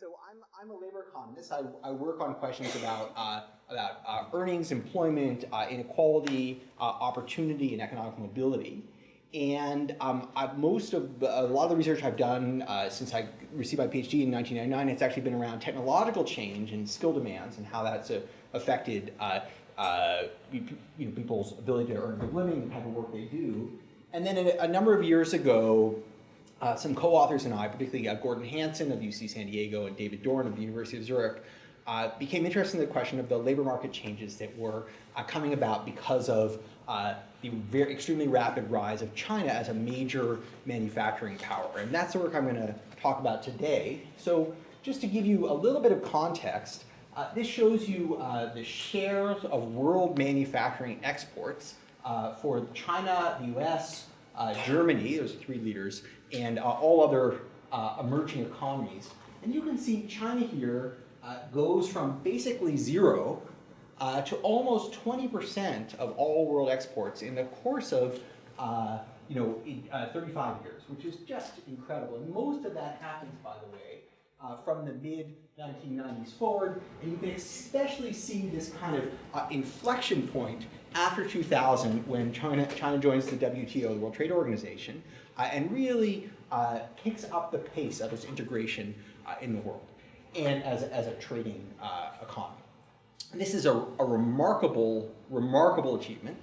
So I'm a labor economist. I work on questions about earnings, employment, inequality, opportunity, and economic mobility. And a lot of the research I've done since I received my PhD in 1999, it's actually been around technological change and skill demands and how that's affected people's ability to earn a good living, the type of work they do. And then a number of years ago, some co-authors and I, particularly Gordon Hansen of UC San Diego and David Dorn of the University of Zurich, became interested in the question of the labor market changes that were coming about because of the extremely rapid rise of China as a major manufacturing power. And that's the work I'm going to talk about today. So just to give you a little bit of context, this shows you the shares of world manufacturing exports for China, the US, Germany, those three leaders, and all other emerging economies. And you can see China here goes from basically zero to almost 20% of all world exports in the course of 35 years, which is just incredible. And most of that happens, by the way, from the mid-1990s forward. And you can especially see this kind of inflection point after 2000 when China joins the WTO, the World Trade Organization, and really kicks up the pace of its integration in the world and as a trading economy. And this is a remarkable achievement.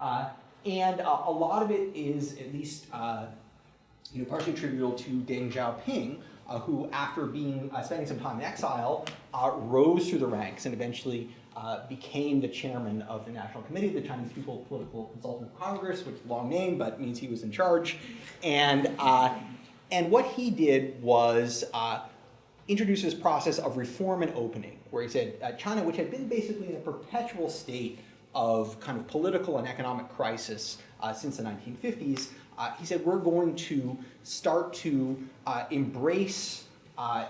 And a lot of it is at least partially attributable to Deng Xiaoping, who after spending some time in exile, rose through the ranks and eventually became the chairman of the National Committee of the Chinese People's Political Consultative Congress, which is a long name, but means he was in charge. And what he did was introduce this process of reform and opening, where he said China, which had been basically in a perpetual state of kind of political and economic crisis since the 1950s, he said, we're going to start to embrace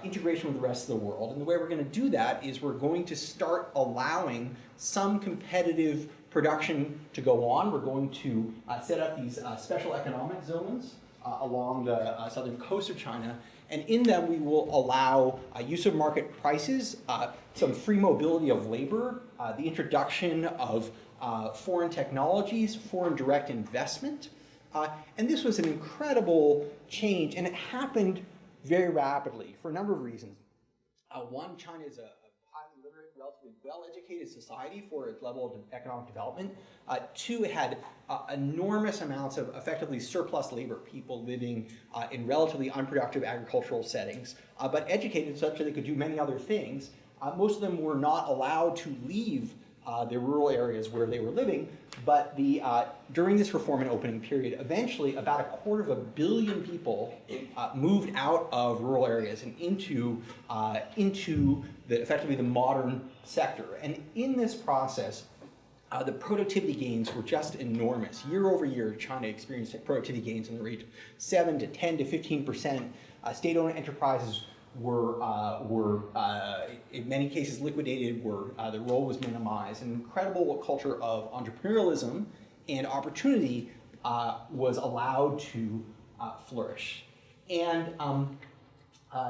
integration with the rest of the world. And the way we're going to do that is we're going to start allowing some competitive production to go on. We're going to set up these special economic zones along the southern coast of China. And in them, we will allow use of market prices, some free mobility of labor, the introduction of foreign technologies, foreign direct investment. And this was an incredible change, and it happened very rapidly for a number of reasons. One, China is a highly literate, relatively well-educated society for its level of economic development. Two, it had enormous amounts of effectively surplus labor, people living in relatively unproductive agricultural settings, but educated such that they could do many other things. Most of them were not allowed to leave the rural areas where they were living, but during this reform and opening period, eventually about 250 million people moved out of rural areas and into effectively the modern sector. And in this process, the productivity gains were just enormous. Year over year, China experienced productivity gains in the range of 7 to 10 to 15%. State-owned enterprises were in many cases liquidated, the role was minimized. An incredible culture of entrepreneurialism and opportunity was allowed to flourish. And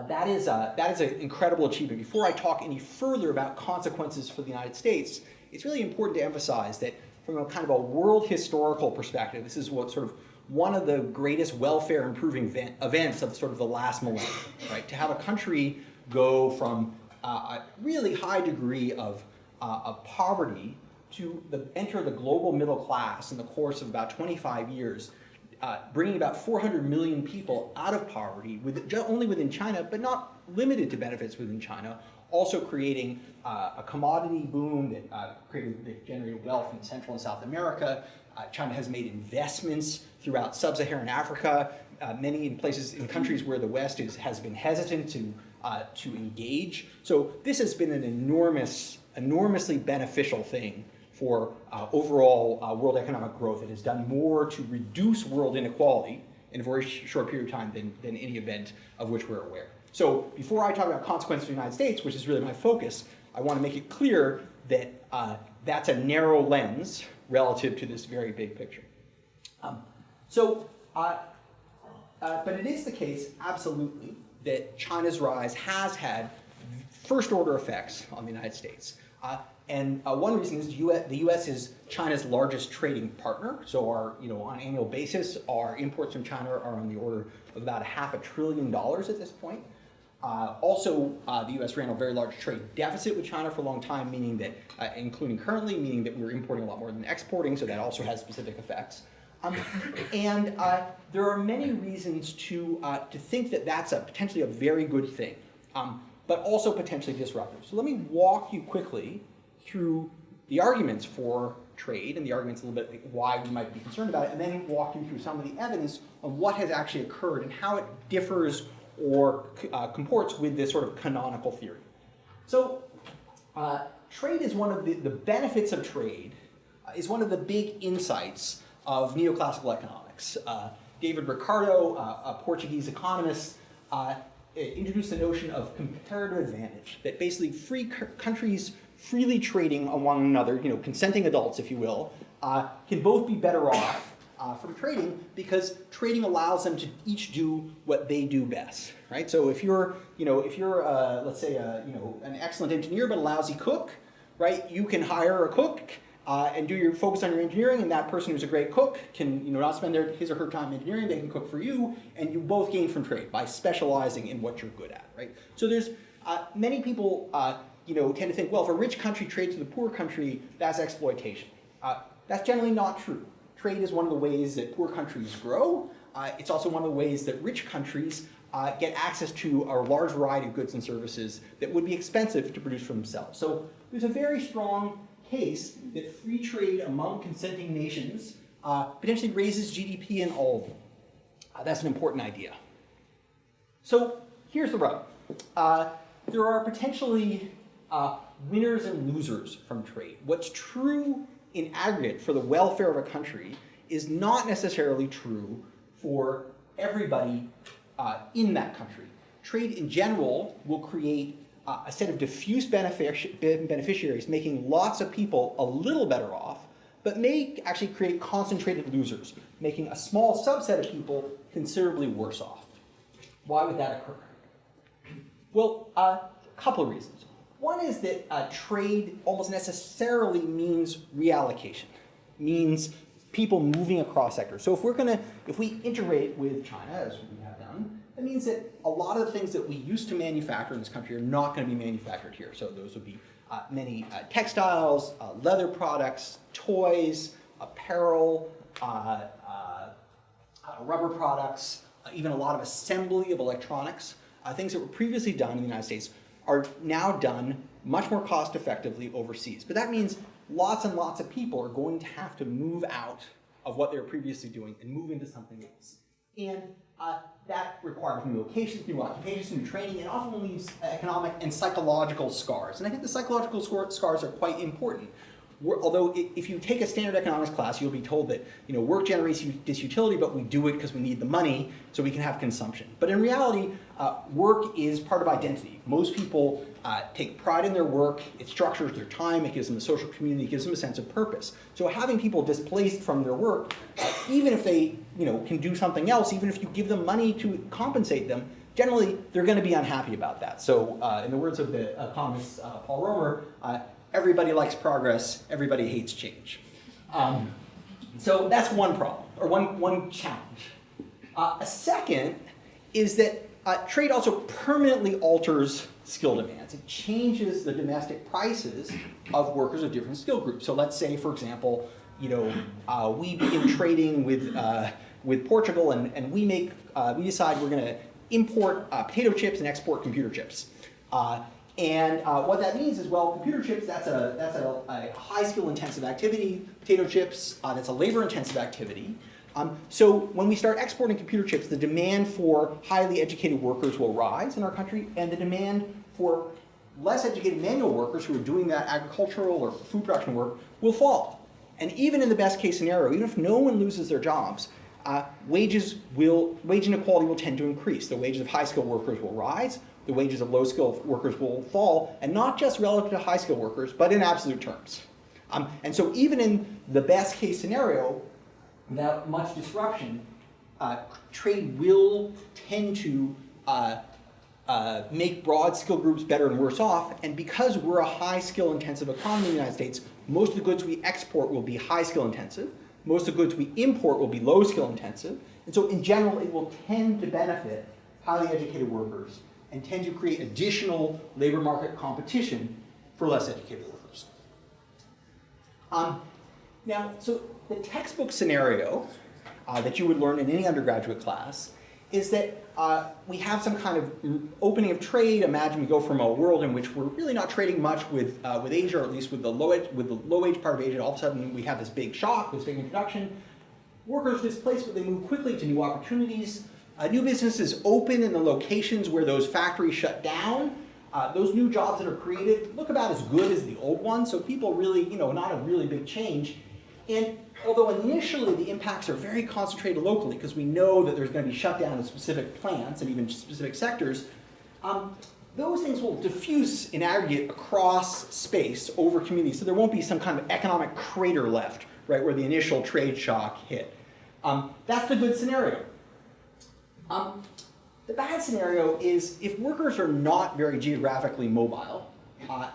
that is an incredible achievement. Before I talk any further about consequences for the United States, it's really important to emphasize that from a kind of a world historical perspective, this is what sort of one of the greatest welfare improving events of sort of the last millennium, right? To have a country go from a really high degree of poverty to enter the global middle class in the course of about 25 years, bringing about 400 million people out of poverty, only within China, but not limited to benefits within China, also creating a commodity boom that generated wealth in Central and South America. China has made investments throughout sub-Saharan Africa, many in countries where the West has been hesitant to engage. So this has been an enormously beneficial thing for overall world economic growth. It has done more to reduce world inequality in a very short period of time than any event of which we're aware. So before I talk about consequences for the United States, which is really my focus, I want to make it clear that that's a narrow lens relative to this very big picture. But it is the case, absolutely, that China's rise has had first-order effects on the United States. And one reason is the U.S. is China's largest trading partner. So our, on an annual basis, our imports from China are on the order of about $500 billion at this point. Also, the U.S. ran a very large trade deficit with China for a long time, meaning that, including currently, meaning that we're importing a lot more than exporting, so that also has specific effects. And there are many reasons to think that that's potentially a very good thing, but also potentially disruptive. So let me walk you quickly through the arguments for trade and the arguments a little bit why we might be concerned about it, and then walk you through some of the evidence of what has actually occurred and how it differs or comports with this sort of canonical theory. So trade is one of the benefits of trade is one of the big insights of neoclassical economics. David Ricardo, a Portuguese economist, introduced the notion of comparative advantage, that basically countries freely trading on one another, consenting adults, if you will, can both be better off from trading because trading allows them to each do what they do best, right? So if you're, let's say, an excellent engineer but a lousy cook, right? You can hire a cook and focus on your engineering, and that person who's a great cook can, not spend his or her time engineering. They can cook for you, and you both gain from trade by specializing in what you're good at, right? So there's many people, tend to think, well, if a rich country trades with a poor country, that's exploitation. That's generally not true. Trade is one of the ways that poor countries grow. It's also one of the ways that rich countries get access to a large variety of goods and services that would be expensive to produce for themselves. So there's a very strong case that free trade among consenting nations potentially raises GDP in all of them. That's an important idea. So here's the rub. There are potentially winners and losers from trade. What's true in aggregate for the welfare of a country is not necessarily true for everybody in that country. Trade in general will create a set of diffuse beneficiaries, making lots of people a little better off, but may actually create concentrated losers, making a small subset of people considerably worse off. Why would that occur? Well, a couple of reasons. One is that trade almost necessarily means reallocation, means people moving across sectors. So if we integrate with China, as we have done, that means that a lot of the things that we used to manufacture in this country are not going to be manufactured here. So those would be many textiles, leather products, toys, apparel, rubber products, even a lot of assembly of electronics. Things that were previously done in the United States are now done much more cost effectively overseas. But that means lots and lots of people are going to have to move out of what they were previously doing and move into something else. And that requires new locations, new occupations, new training, and often leaves economic and psychological scars. And I think the psychological scars are quite important. Although if you take a standard economics class, you'll be told that work generates this utility, but we do it because we need the money so we can have consumption. But in reality, work is part of identity. Most people take pride in their work. It structures their time. It gives them a social community. It gives them a sense of purpose. So having people displaced from their work, even if they can do something else, even if you give them money to compensate them, generally they're going to be unhappy about that. So in the words of the economist Paul Romer, everybody likes progress, everybody hates change. So that's one problem, or one challenge. A second is that trade also permanently alters skill demands. It changes the domestic prices of workers of different skill groups. So let's say, for example, we begin trading with Portugal, and we decide we're going to import potato chips and export computer chips. And what that means is, well, computer chips, that's a high skill intensive activity. Potato chips, that's a labor intensive activity. So when we start exporting computer chips, the demand for highly educated workers will rise in our country, and the demand for less educated manual workers who are doing that agricultural or food production work will fall. And even in the best case scenario, even if no one loses their jobs, wage inequality will tend to increase. The wages of high skilled workers will rise. The wages of low-skilled workers will fall, and not just relative to high-skilled workers, but in absolute terms. And so even in the best-case scenario, without much disruption, trade will tend to make broad skill groups better and worse off. And because we're a high skill intensive economy in the United States, most of the goods we export will be high skill intensive. Most of the goods we import will be low skill intensive. And so in general, it will tend to benefit highly educated workers and tend to create additional labor market competition for less educated workers. Now, so the textbook scenario that you would learn in any undergraduate class is that we have some kind of opening of trade. Imagine we go from a world in which we're really not trading much with Asia, or at least with the low-wage part of Asia. All of a sudden, we have this big shock, this big introduction. Workers displaced, but they move quickly to new opportunities. New businesses open in the locations where those factories shut down. Those new jobs that are created look about as good as the old ones, so people really, not a really big change. And although initially the impacts are very concentrated locally, because we know that there's going to be shutdown in specific plants and even specific sectors, those things will diffuse in aggregate across space over communities, so there won't be some kind of economic crater left, right, where the initial trade shock hit. That's the good scenario. The bad scenario is if workers are not very geographically mobile,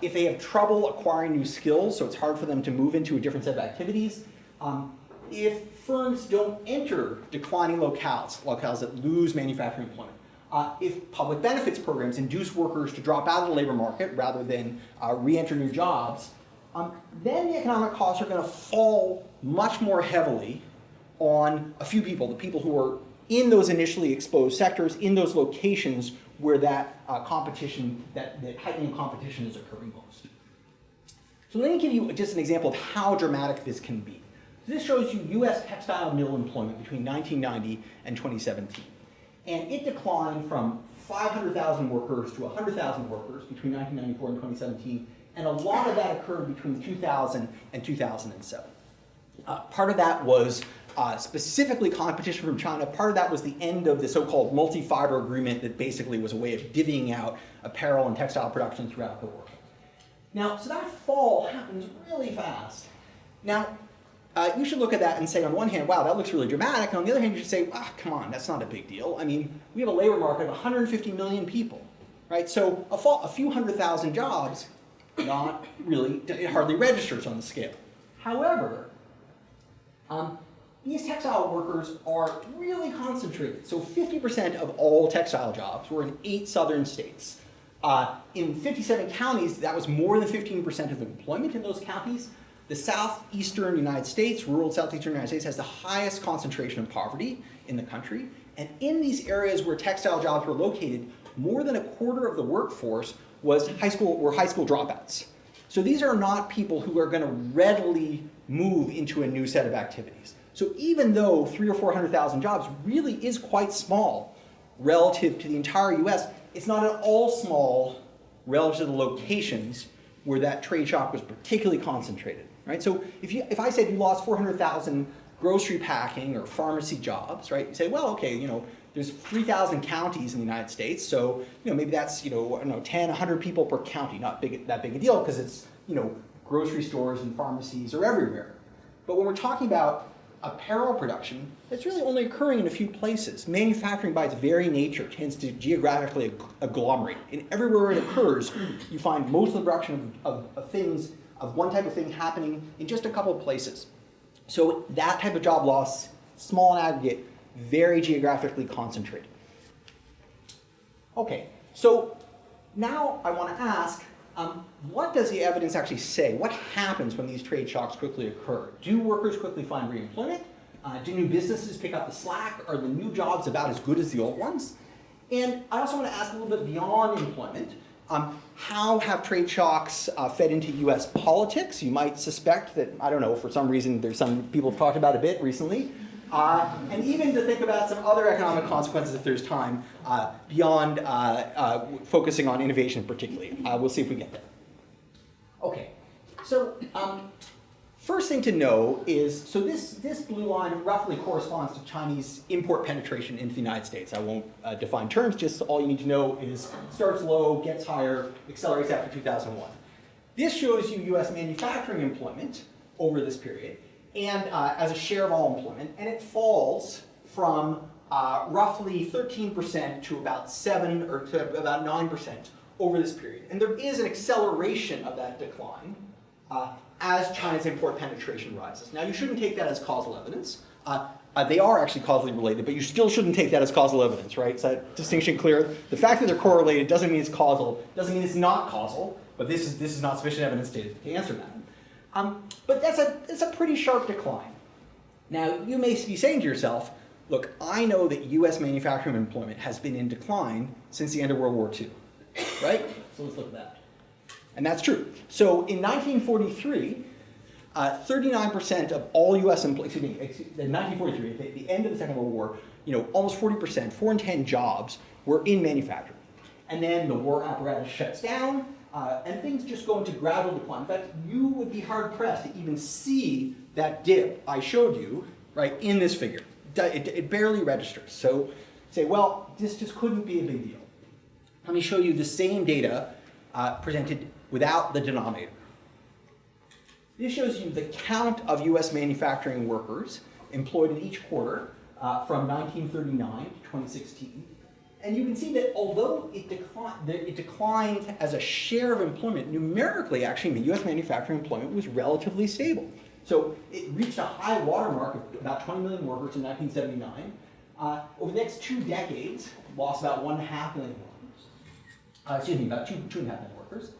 if they have trouble acquiring new skills, so it's hard for them to move into a different set of activities, if firms don't enter declining locales that lose manufacturing employment, if public benefits programs induce workers to drop out of the labor market rather than re-enter new jobs, then the economic costs are going to fall much more heavily on a few people, the people who are in those initially exposed sectors, in those locations where that competition, that heightening competition is occurring most. So let me give you just an example of how dramatic this can be. So this shows you US textile mill employment between 1990 and 2017. And it declined from 500,000 workers to 100,000 workers between 1994 and 2017, and a lot of that occurred between 2000 and 2007. Part of that was specifically competition from China. Part of that was the end of the so-called multi-fiber agreement that basically was a way of divvying out apparel and textile production throughout the world. Now, so that fall happens really fast. Now, you should look at that and say, on one hand, wow, that looks really dramatic, and on the other hand, you should say, come on, that's not a big deal. I mean, we have a labor market of 150 million people, right? So a few 100,000 jobs, not really, it hardly registers on the scale. However, these textile workers are really concentrated. So 50% of all textile jobs were in 8 southern states. In 57 counties, that was more than 15% of the employment in those counties. The southeastern United States, rural southeastern United States, has the highest concentration of poverty in the country. And in these areas where textile jobs were located, more than a quarter of the workforce were high school dropouts. So these are not people who are going to readily move into a new set of activities. So even though 300,000 or 400,000 jobs really is quite small relative to the entire US, it's not at all small relative to the locations where that trade shock was particularly concentrated, right? So if I said you lost 400,000 grocery packing or pharmacy jobs, right? You say, well, okay, there's 3,000 counties in the United States, so maybe that's 10, 100 people per county, not that big a deal because it's grocery stores and pharmacies are everywhere. But when we're talking about apparel production, it's really only occurring in a few places. Manufacturing by its very nature tends to geographically agglomerate. And everywhere it occurs, you find most of the production of one type of thing happening in just a couple of places. So that type of job loss, small in aggregate, very geographically concentrated. Okay, so now I want to ask, what does the evidence actually say? What happens when these trade shocks quickly occur? Do workers quickly find reemployment? Do new businesses pick up the slack? Are the new jobs about as good as the old ones? And I also want to ask a little bit beyond employment. How have trade shocks fed into US politics? You might suspect that, I don't know, for some reason there's some people have talked about a bit recently. And even to think about some other economic consequences if there's time, beyond focusing on innovation particularly. We'll see if we get there. Okay, so first thing to know is, so this blue line roughly corresponds to Chinese import penetration into the United States. I won't define terms, just all you need to know is starts low, gets higher, accelerates after 2001. This shows you US manufacturing employment over this period, and as a share of all employment, and it falls from roughly 13% to about 7 or to about 9% over this period. And there is an acceleration of that decline as China's import penetration rises. Now, you shouldn't take that as causal evidence. They are actually causally related, but you still shouldn't take that as causal evidence, right? Is that distinction clear? The fact that they're correlated doesn't mean it's causal, doesn't mean it's not causal, but this is not sufficient evidence to answer that. But that's a pretty sharp decline. Now, you may be saying to yourself, look, I know that US manufacturing employment has been in decline since the end of World War II, right? So let's look at that. And that's true. So in 1943, 39% of all US employees, in 1943, at the end of the Second World War, almost 40%, 4 in 10 jobs were in manufacturing. And then the war apparatus shuts down, and things just go into gradual decline. In fact, you would be hard pressed to even see that dip I showed you, right, in this figure. It barely registers. So say, well, this just couldn't be a big deal. Let me show you the same data presented without the denominator. This shows you the count of US manufacturing workers employed in each quarter from 1939 to 2016. And you can see that although it declined as a share of employment, numerically actually US manufacturing employment was relatively stable. So it reached a high watermark of about 20 million workers in 1979. Over the next 2 decades, lost about 1.5 million workers. About 2.5 million workers.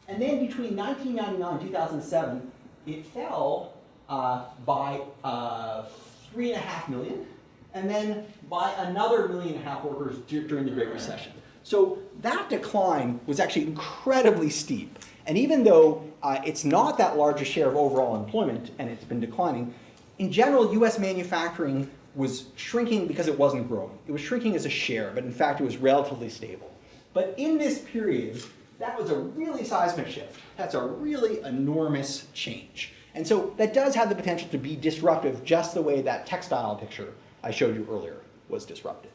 And then between 1999 and 2007, it fell by 3.5 million, and then by another 1.5 million workers during the Great Recession. So that decline was actually incredibly steep. And even though it's not that large a share of overall employment, and it's been declining, in general, US manufacturing was shrinking because it wasn't growing. It was shrinking as a share, but in fact, it was relatively stable. But in this period, that was a really seismic shift. That's a really enormous change. And so that does have the potential to be disruptive, just the way that textile picture I showed you earlier was disruptive.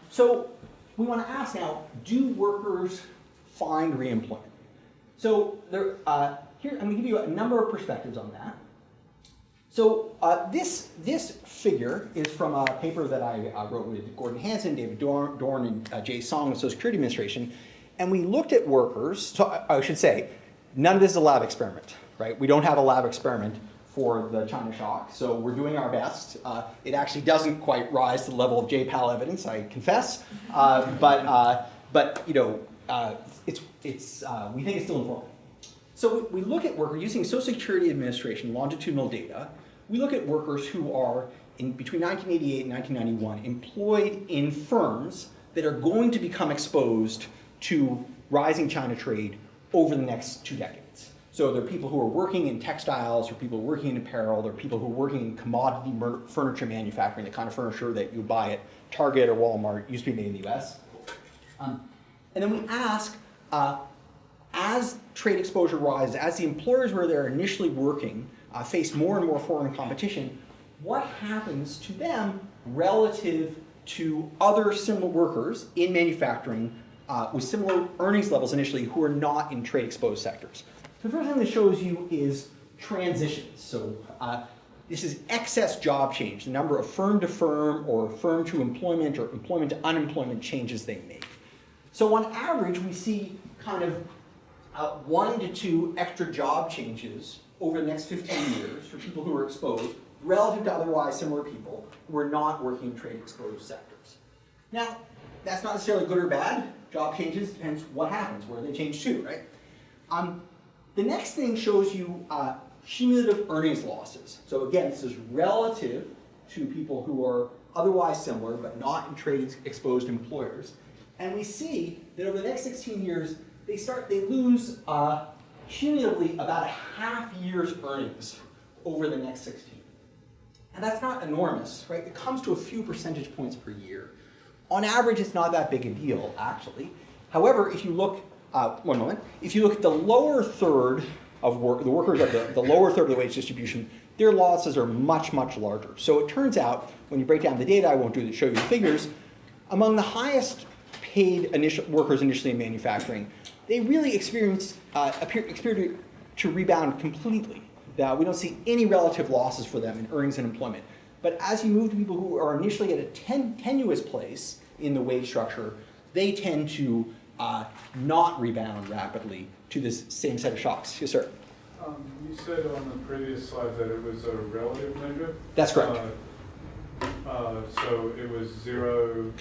So we want to ask now, do workers find reemployment? So here, I'm going to give you a number of perspectives on that. So this figure is from a paper that I wrote with Gordon Hansen, David Dorn, and Jay Song of the Social Security Administration. And we looked at workers, so I should say, none of this is a lab experiment, right? We don't have a lab experiment for the China shock, so we're doing our best. It actually doesn't quite rise to the level of JPAL evidence, I confess, but we think it's still informative. So we look at workers using Social Security Administration longitudinal data. We look at workers who are between 1988 and 1991 employed in firms that are going to become exposed to rising China trade over the next 2 decades. So there are people who are working in textiles, or people working in apparel, there are people who are working in commodity furniture manufacturing, the kind of furniture that you buy at Target or Walmart, used to be made in the US. And then we ask, as trade exposure rises, as the employers where they're initially working face more and more foreign competition, what happens to them relative to other similar workers in manufacturing with similar earnings levels initially who are not in trade exposed sectors? The first thing that shows you is transitions. So this is excess job change, the number of firm to firm or firm to employment or employment to unemployment changes they make. So on average, we see kind of 1 to 2 extra job changes over the next 15 years for people who are exposed relative to otherwise similar people who are not working in trade exposed sectors. Now, that's not necessarily good or bad. Job changes, depends what happens, where they change to, right? The next thing shows you cumulative earnings losses. So again, this is relative to people who are otherwise similar but not in trade exposed employers. And we see that over the next 16 years, they lose cumulatively about a half year's earnings over the next 16. And that's not enormous, right? It comes to a few percentage points per year. On average, it's not that big a deal, actually. However, if you look, if you look at the lower third of the workers at the lower third of the wage distribution, their losses are much, much larger. So it turns out, when you break down the data, I won't show you the figures, among the highest paid workers initially in manufacturing, they really appear to rebound completely. We don't see any relative losses for them in earnings and employment. But as you move to people who are initially at a tenuous place in the wage structure, they tend to not rebound rapidly to this same set of shocks. Yes, sir? You said on the previous slide that it was a relative measure. That's correct. So it was zero.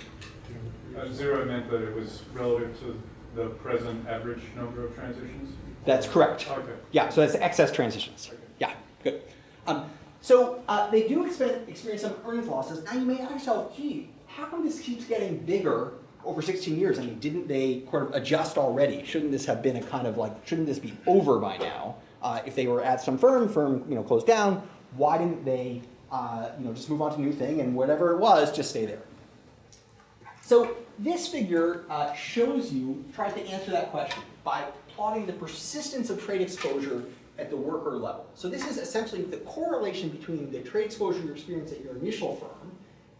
Zero meant that it was relative to the present average number of transitions? That's correct. Okay. Yeah, so that's excess transitions. Okay. Yeah, good. So they do experience some earnings losses. Now you may ask yourself, gee, how come this keeps getting bigger over 16 years? I mean, didn't they kind of adjust already? Shouldn't this have been a kind of like, shouldn't this be over by now? If they were at some firm closed down, why didn't they just move on to a new thing and whatever it was, just stay there? So this figure tries to answer that question by plotting the persistence of trade exposure at the worker level. So this is essentially the correlation between the trade exposure you experience at your initial firm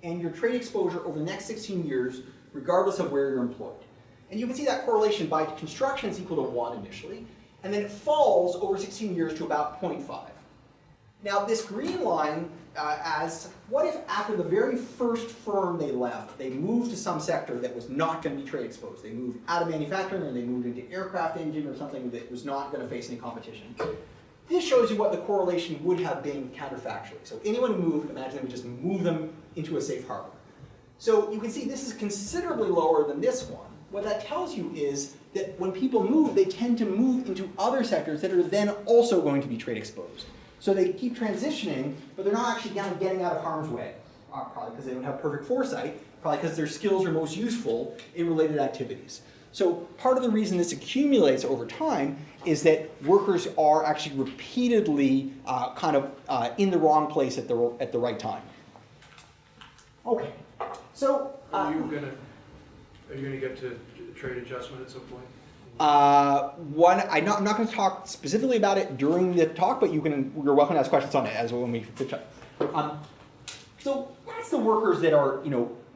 and your trade exposure over the next 16 years, regardless of where you're employed. And you can see that correlation by construction is equal to 1 initially, and then it falls over 16 years to about 0.5. Now this green line what if after the very first firm they left, they moved to some sector that was not going to be trade exposed? They moved out of manufacturing or they moved into aircraft engine or something that was not going to face any competition. This shows you what the correlation would have been counterfactually. So anyone who moved, imagine they would just move them into a safe harbor. So you can see this is considerably lower than this one. What that tells you is that when people move, they tend to move into other sectors that are then also going to be trade exposed. So they keep transitioning, but they're not actually getting out of harm's way, probably because they don't have perfect foresight, probably because their skills are most useful in related activities. So part of the reason this accumulates over time is that workers are actually repeatedly in the wrong place at the right time. Okay, so are you gonna get to trade adjustment at some point? I'm not going to talk specifically about it during the talk, but you're welcome to ask questions on it as when we finish up. So that's the workers that are,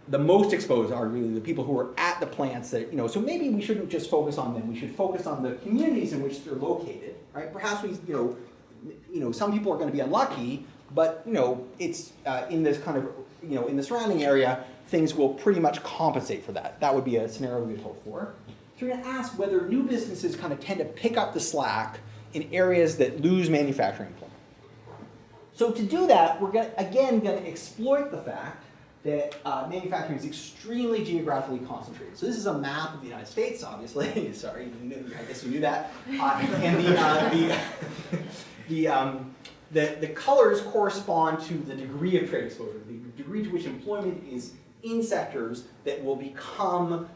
the most exposed are really the people who are at the plants that, so maybe we shouldn't just focus on them. We should focus on the communities in which they're located, right? Perhaps some people are going to be unlucky, but, it's in this kind of, in the surrounding area, things will pretty much compensate for that. That would be a scenario we would hope for. So we're going to ask whether new businesses kind of tend to pick up the slack in areas that lose manufacturing employment. So to do that, we're going to exploit the fact that manufacturing is extremely geographically concentrated. So this is a map of the United States, obviously. Sorry, I guess you knew that. And the colors correspond to the degree of trade exposure, the degree to which employment is in sectors that will become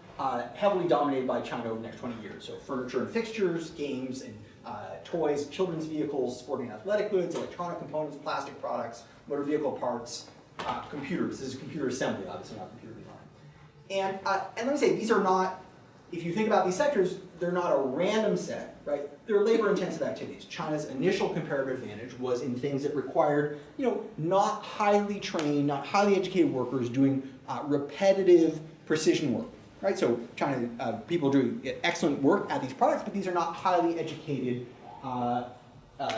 heavily dominated by China over the next 20 years. So furniture and fixtures, games and toys, children's vehicles, sporting and athletic goods, electronic components, plastic products, motor vehicle parts, computers. This is computer assembly, obviously not computer design. And let me say, these are not, if you think about these sectors, they're not a random set, right? They're labor-intensive activities. China's initial comparative advantage was in things that required, not highly trained, not highly educated workers doing repetitive precision work. Right, so China, people do excellent work at these products, but these are not highly educated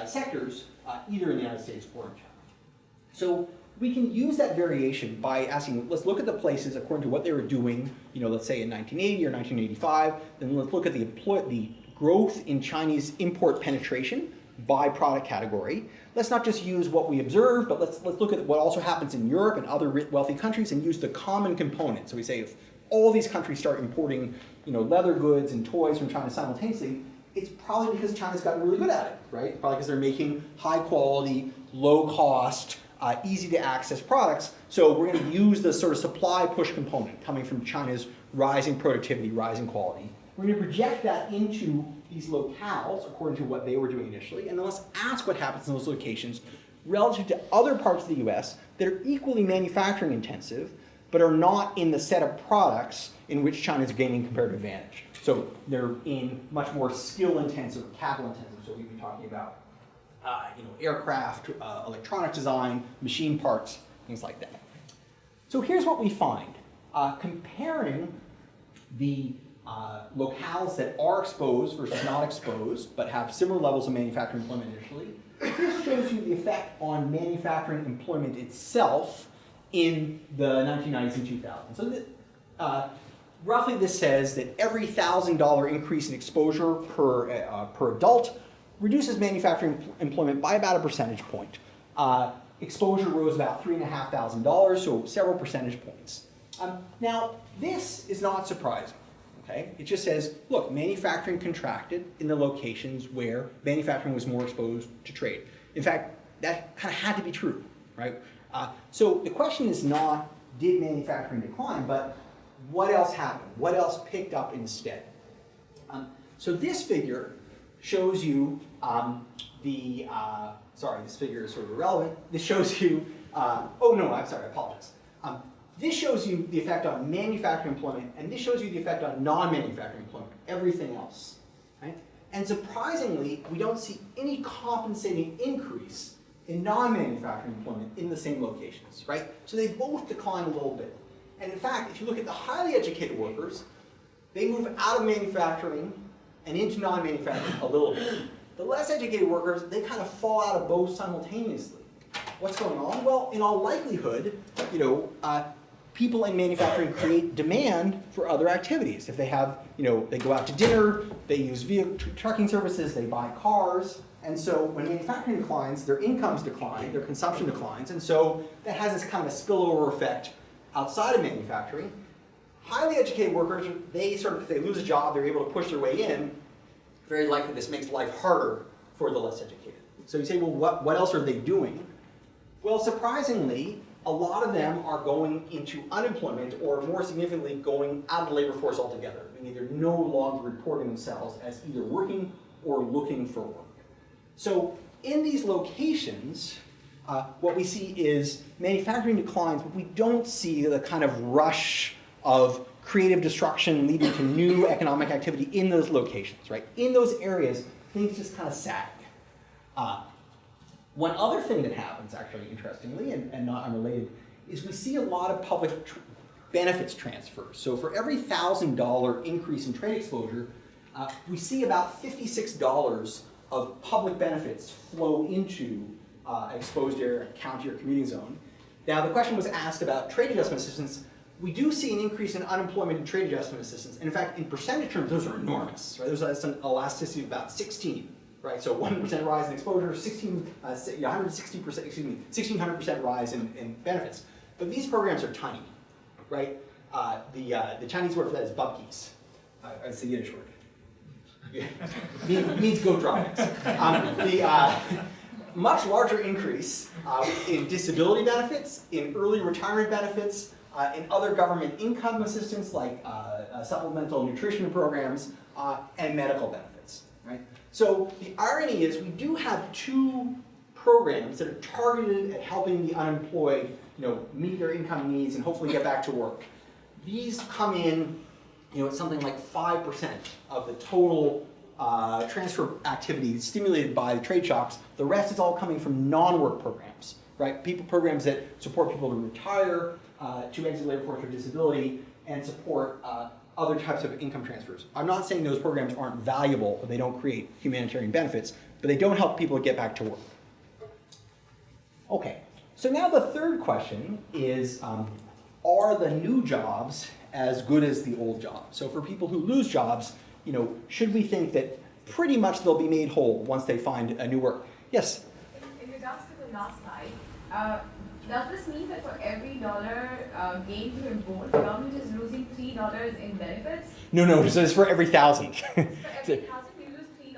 sectors, either in the United States or in China. So we can use that variation by asking, let's look at the places according to what they were doing, let's say in 1980 or 1985, then let's look at the growth in Chinese import penetration by product category. Let's not just use what we observe, but let's look at what also happens in Europe and other wealthy countries and use the common component. So we say if all these countries start importing, leather goods and toys from China simultaneously, it's probably because China's gotten really good at it, right? Probably because they're making high quality, low cost, easy to access products. So we're going to use the sort of supply push component coming from China's rising productivity, rising quality. We're going to project that into these locales according to what they were doing initially, and then let's ask what happens in those locations relative to other parts of the US that are equally manufacturing intensive, but are not in the set of products in which China is gaining comparative advantage. So they're in much more skill-intensive, capital-intensive. So we've been talking about, aircraft, electronic design, machine parts, things like that. So here's what we find. Comparing the locales that are exposed versus not exposed, but have similar levels of manufacturing employment initially. This shows you the effect on manufacturing employment itself in the 1990s and 2000s. So roughly this says that every $1,000 increase in exposure per adult reduces manufacturing employment by about a percentage point. Exposure rose about $3,500, so several percentage points. Now, this is not surprising. Okay? It just says, look, manufacturing contracted in the locations where manufacturing was more exposed to trade. In fact, that kind of had to be true, right? So the question is not, did manufacturing decline, but what else happened? What else picked up instead? So this figure shows you sorry, this figure is sort of irrelevant. This shows you, oh no, I'm sorry, I apologize. This shows you the effect on manufacturing employment, and this shows you the effect on non-manufacturing employment, everything else. Right? And surprisingly, we don't see any compensating increase in non-manufacturing employment in the same locations, right? So they both decline a little bit. And in fact, if you look at the highly educated workers, they move out of manufacturing and into non-manufacturing a little bit. The less educated workers, they kind of fall out of both simultaneously. What's going on? Well, in all likelihood, people in manufacturing create demand for other activities. If they have, they go out to dinner, they use trucking services, they buy cars, and so when manufacturing declines, their incomes decline, their consumption declines, and so that has this kind of a spillover effect outside of manufacturing. Highly educated workers, if they lose a job, they're able to push their way in. Very likely this makes life harder for the less educated. So you say, well, what else are they doing? Well, surprisingly, a lot of them are going into unemployment, or more significantly, going out of the labor force altogether, meaning they're no longer reporting themselves as either working or looking for work. So in these locations, what we see is manufacturing declines, but we don't see the kind of rush of creative destruction leading to new economic activity in those locations, right? In those areas, things just kind of sag. One other thing that happens, actually, interestingly, and not unrelated, is we see a lot of public benefits transfers. So for every $1,000 increase in trade exposure, we see about $56 of public benefits flow into an exposed area, county or commuting zone. Now, the question was asked about trade adjustment assistance. We do see an increase in unemployment and trade adjustment assistance. And in fact, in percentage terms, those are enormous. Right? There's an elasticity of about 16. Right, so 1% rise in exposure, 1,600% rise in benefits. But these programs are tiny, right? The Chinese word for that is bubkies. It's the Yiddish word. means goat droppings. Much larger increase in disability benefits, in early retirement benefits, in other government income assistance like supplemental nutrition programs, and medical benefits, right? So the irony is we do have two programs that are targeted at helping the unemployed, meet their income needs and hopefully get back to work. These come in, at something like 5% of the total transfer activity stimulated by the trade shocks. The rest is all coming from non-work programs, right? Programs that support people to retire, to exit labor force or disability, and support other types of income transfers. I'm not saying those programs aren't valuable, or they don't create humanitarian benefits, but they don't help people get back to work. Okay, so now the third question is, are the new jobs as good as the old jobs? So for people who lose jobs, should we think that pretty much they'll be made whole once they find a new work? Yes? In regards to the last slide, does this mean that for every dollar gained through import, the government is losing $3 in benefits? No, so it's for every 1,000. For every 1,000, you lose $3 in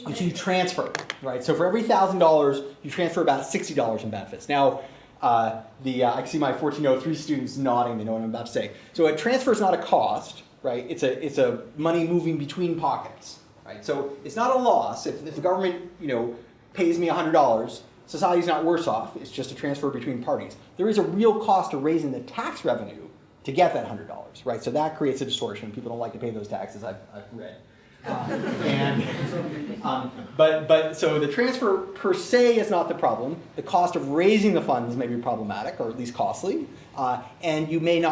benefits? So you transfer, right? So for every $1,000, you transfer about $60 in benefits. Now, I can see my 1403 students nodding, they know what I'm about to say. So a transfer is not a cost, right? It's a money moving between pockets, right? So it's not a loss. If the government, pays me $100, society's not worse off. It's just a transfer between parties. There is a real cost of raising the tax revenue to get that $100, right? So that creates a distortion. People don't like to pay those taxes, I've read. So the transfer per se is not the problem. The cost of raising the funds may be problematic, or at least costly. And you may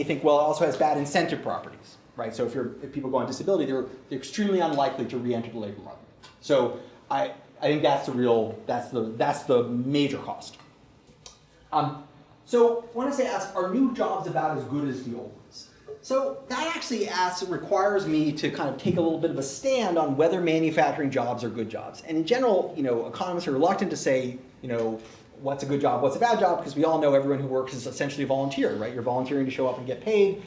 think, well, it also has bad incentive properties, right? So if people go on disability, they're extremely unlikely to re-enter the labor market. So I think that's the major cost. So I want to ask, are new jobs about as good as the old ones? So that actually requires me to kind of take a little bit of a stand on whether manufacturing jobs are good jobs. And in general, economists are reluctant to say, what's a good job, what's a bad job, because we all know everyone who works is essentially a volunteer, right? You're volunteering to show up and get paid,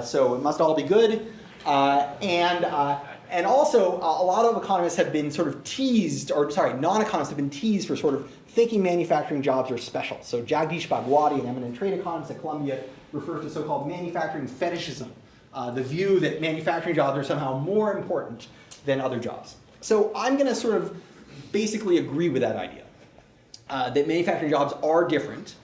so it must all be good. And also, a lot of economists have been sort of teased, non-economists have been teased for sort of thinking manufacturing jobs are special. So Jagdish Bhagwati, an eminent trade economist at Columbia, refers to so-called manufacturing fetishism, the view that manufacturing jobs are somehow more important than other jobs. So I'm going to sort of basically agree with that idea, that manufacturing jobs are different.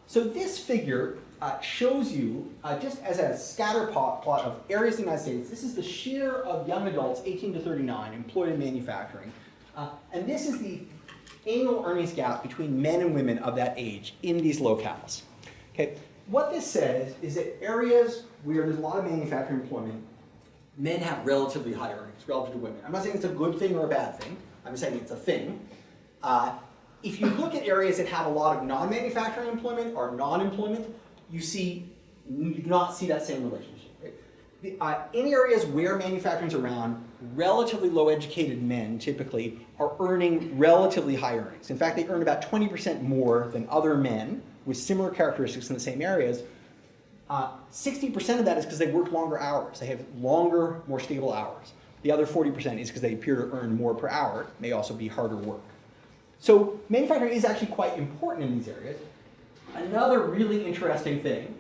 So this figure shows you, just as a scatter plot of areas in the United States, this is the share of young adults 18 to 39 employed in manufacturing. And this is the annual earnings gap between men and women of that age in these locales. Okay. What this says is that areas where there's a lot of manufacturing employment, men have relatively high earnings relative to women. I'm not saying it's a good thing or a bad thing. I'm saying it's a thing. If you look at areas that have a lot of non-manufacturing employment or non-employment, you do not see that same relationship. Right? In areas where manufacturing is around, relatively low-educated men typically are earning relatively high earnings. In fact, they earn about 20% more than other men with similar characteristics in the same areas. 60% of that is because they work longer hours. They have longer, more stable hours. The other 40% is because they appear to earn more per hour. It may also be harder work. So manufacturing is actually quite important in these areas. Another really interesting thing,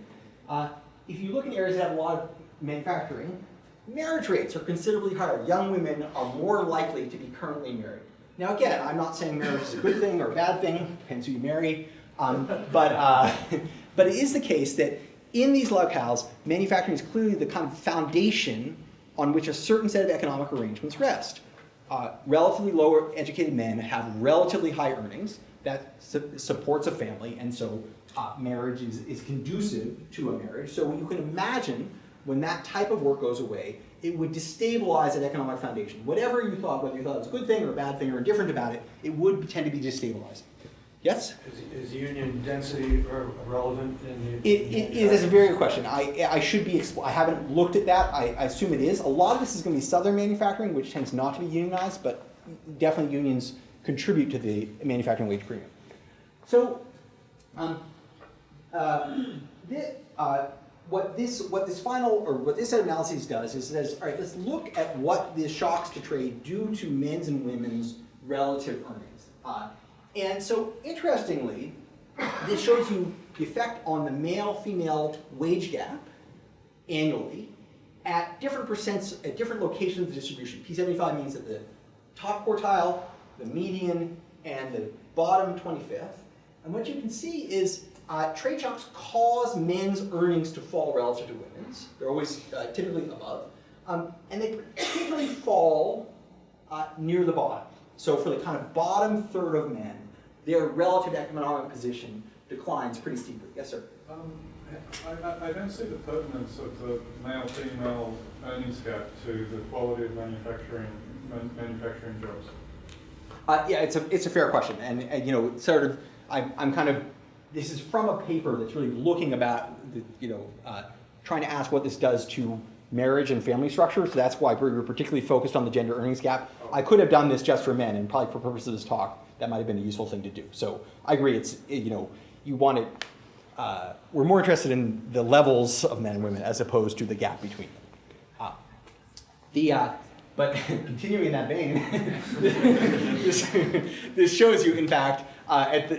if you look at areas that have a lot of manufacturing, marriage rates are considerably higher. Young women are more likely to be currently married. Now again, I'm not saying marriage is a good thing or a bad thing, depends who you marry, but it is the case that in these locales, manufacturing is clearly the kind of foundation on which a certain set of economic arrangements rest. Relatively lower educated men have relatively high earnings that supports a family, and so marriage is conducive to a marriage. So you can imagine when that type of work goes away, it would destabilize that economic foundation. Whatever you thought, whether you thought it was a good thing or a bad thing or indifferent about it, it would tend to be destabilizing. Yes? Is union density relevant in the... It is a very good question. I should be, I haven't looked at that. I assume it is. A lot of this is going to be southern manufacturing, which tends not to be unionized, but definitely unions contribute to the manufacturing wage premium. So, what this set of analyses does is says, all right, let's look at what the shocks to trade do to men's and women's relative earnings. And so, interestingly, this shows you the effect on the male-female wage gap annually at different percents, at different locations of the distribution. P75 means that the top quartile, the median, and the bottom 25th. And what you can see is trade shocks cause men's earnings to fall relative to women's. They're always typically above. And they particularly fall near the bottom. So for the kind of bottom third of men, their relative economic position declines pretty steeply. Yes, sir? I don't see the pertinence of the male-female earnings gap to the quality of manufacturing jobs. Yeah, it's a fair question, and you know, sort of, I'm kind of, this is from a paper that's really looking about, trying to ask what this does to marriage and family structure. So that's why we're particularly focused on the gender earnings gap. I could have done this just for men, and probably for purposes of this talk, that might have been a useful thing to do. So I agree. You want it. We're more interested in the levels of men and women as opposed to the gap between them. But continuing in that vein, this shows you, in fact, at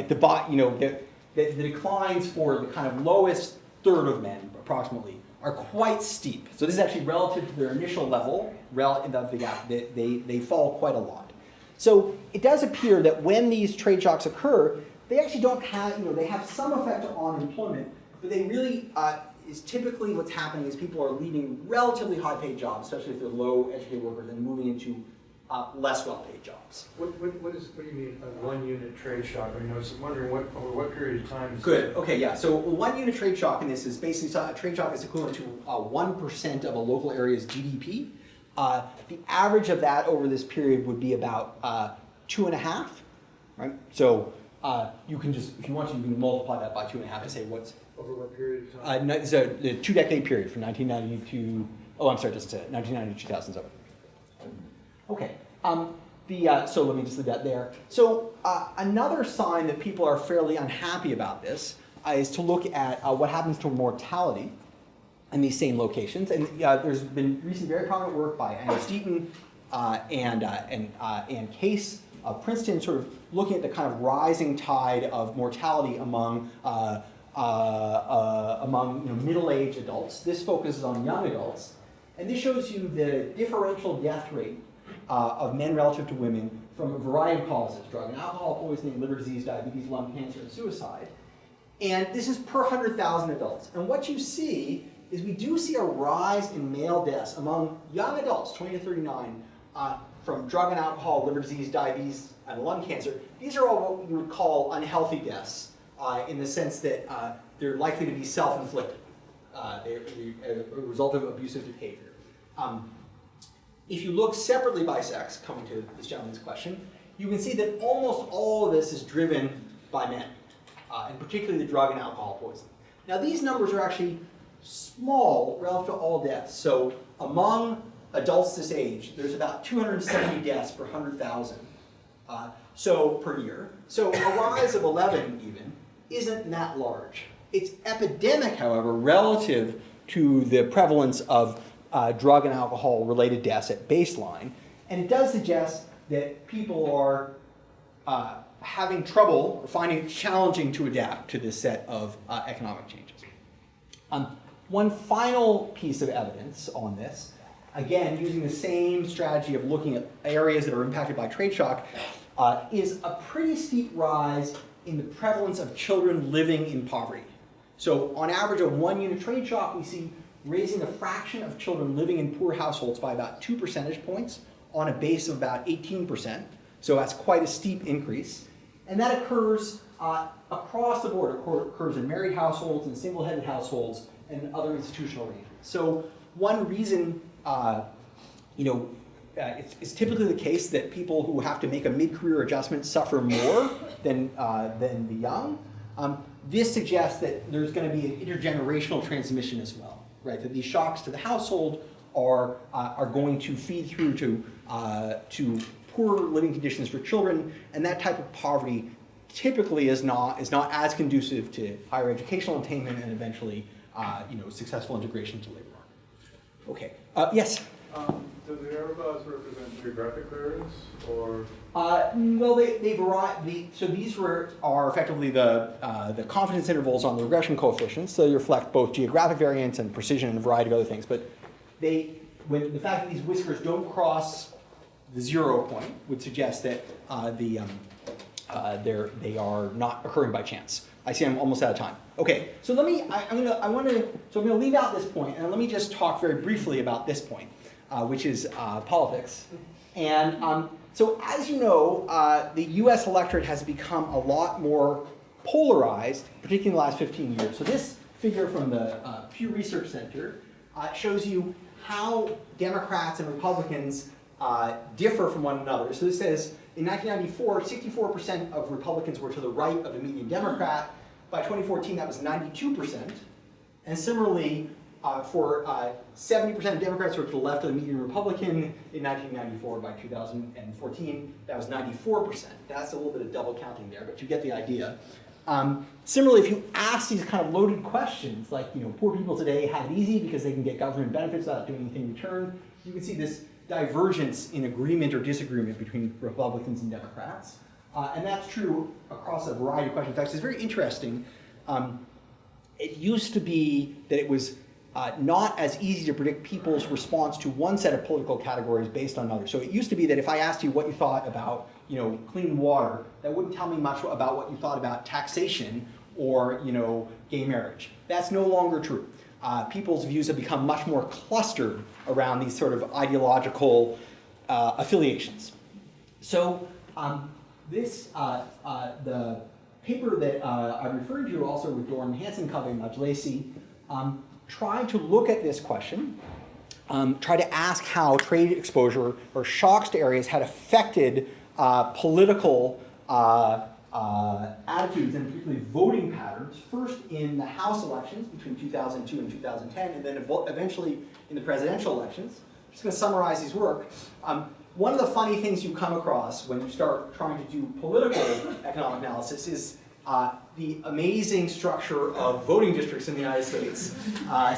the bottom, the declines for the kind of lowest third of men, approximately, are quite steep. So this is actually relative to their initial level of the gap. They fall quite a lot. So it does appear that when these trade shocks occur, they actually don't have, they have some effect on employment, but they really, is typically what's happening is people are leaving relatively high-paid jobs, especially if they're low-educated workers, and moving into less well-paid jobs. What do you mean, a one-unit trade shock? I mean, I was wondering over what period of time? Good, okay, yeah, so one unit trade shock in this is basically, a trade shock is equivalent to 1% of a local area's GDP. The average of that over this period would be about 2.5, right? So you can just, if you want to, you can multiply that by 2.5 to say what's... Over what period of time? It's a 2-decade period from 1990 to, oh, I'm sorry, just 1990 to 2007. Okay, so let me just leave that there. So another sign that people are fairly unhappy about this is to look at what happens to mortality in these same locations. And there's been recent very prominent work by Anna Steaton and Case of Princeton, sort of looking at the kind of rising tide of mortality among middle-aged adults. This focuses on young adults. And this shows you the differential death rate of men relative to women from a variety of causes: drug and alcohol poisoning, liver disease, diabetes, lung cancer, and suicide. And this is per 100,000 adults. And what you see is we do see a rise in male deaths among young adults, 20 to 39, from drug and alcohol, liver disease, diabetes, and lung cancer. These are all what we would call unhealthy deaths in the sense that they're likely to be self-inflicted. They're a result of abusive behavior. If you look separately by sex, coming to this gentleman's question, you can see that almost all of this is driven by men, and particularly the drug and alcohol poisoning. Now these numbers are actually small relative to all deaths. So among adults this age, there's about 270 deaths per 100,000 per year. So a rise of 11 even isn't that large. It's epidemic, however, relative to the prevalence of drug and alcohol related deaths at baseline. And it does suggest that people are having trouble or finding it challenging to adapt to this set of economic changes. One final piece of evidence on this, again, using the same strategy of looking at areas that are impacted by trade shock, is a pretty steep rise in the prevalence of children living in poverty. So on average, a one-unit trade shock, we see raising the fraction of children living in poor households by about 2 percentage points on a base of about 18%. So that's quite a steep increase. And that occurs across the board. It occurs in married households and single-headed households and other institutional arrangements. So one reason, it's typically the case that people who have to make a mid-career adjustment suffer more than the young. This suggests that there's going to be an intergenerational transmission as well, right? That these shocks to the household are going to feed through to poor living conditions for children, and that type of poverty typically is not as conducive to higher educational attainment and eventually successful integration to labor market. Okay. Yes. Do the error bars represent geographic areas, or? Well, they vary. So these are effectively the confidence intervals on the regression coefficients. So they reflect both geographic variance and precision and a variety of other things. But the fact that these whiskers don't cross the 0 point would suggest that they are not occurring by chance. I see I'm almost out of time. Okay, so I'm gonna leave out this point, and let me just talk very briefly about this point, which is politics. And so as you know, the US electorate has become a lot more polarized, particularly in the last 15 years. So this figure from the Pew Research Center shows you how Democrats and Republicans differ from one another. So this says, in 1994, 64% of Republicans were to the right of the median Democrat. By 2014, that was 92%. And similarly, for 70% of Democrats were to the left of the median Republican. In 1994, by 2014, that was 94%. That's a little bit of double counting there, but you get the idea. Similarly, if you ask these kind of loaded questions, like, poor people today have it easy because they can get government benefits without doing anything in return, you can see this divergence in agreement or disagreement between Republicans and Democrats. And that's true across a variety of questions. In fact, it's very interesting. It used to be that it was not as easy to predict people's response to one set of political categories based on others. So it used to be that if I asked you what you thought about clean water, that wouldn't tell me much about what you thought about taxation or gay marriage. That's no longer true. People's views have become much more clustered around these sort of ideological affiliations. So the paper that I referred to also with Doran Hansen, Covey, and Lacey, tried to look at this question, try to ask how trade exposure or shocks to areas had affected political attitudes and particularly voting patterns, first in the House elections between 2002 and 2010, and then eventually in the presidential elections. I'm just going to summarize his work. One of the funny things you come across when you start trying to do political economic analysis is the amazing structure of voting districts in the United States.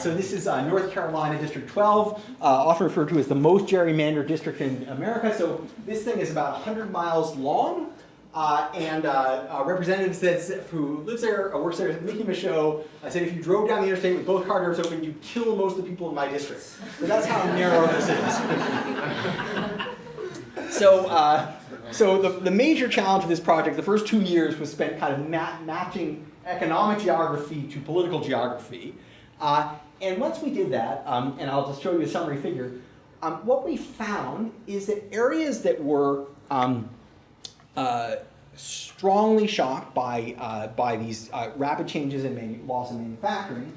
So this is North Carolina District 12, often referred to as the most gerrymandered district in America. So this thing is about 100 miles long. And a representative who lives there, works there, is making a show. I said, if you drove down the interstate with both car doors open, you'd kill most of the people in my district. So that's how narrow this is. So the major challenge of this project, the first 2 years, was spent kind of matching economic geography to political geography. And once we did that, and I'll just show you a summary figure, what we found is that areas that were strongly shocked by these rapid changes in laws in manufacturing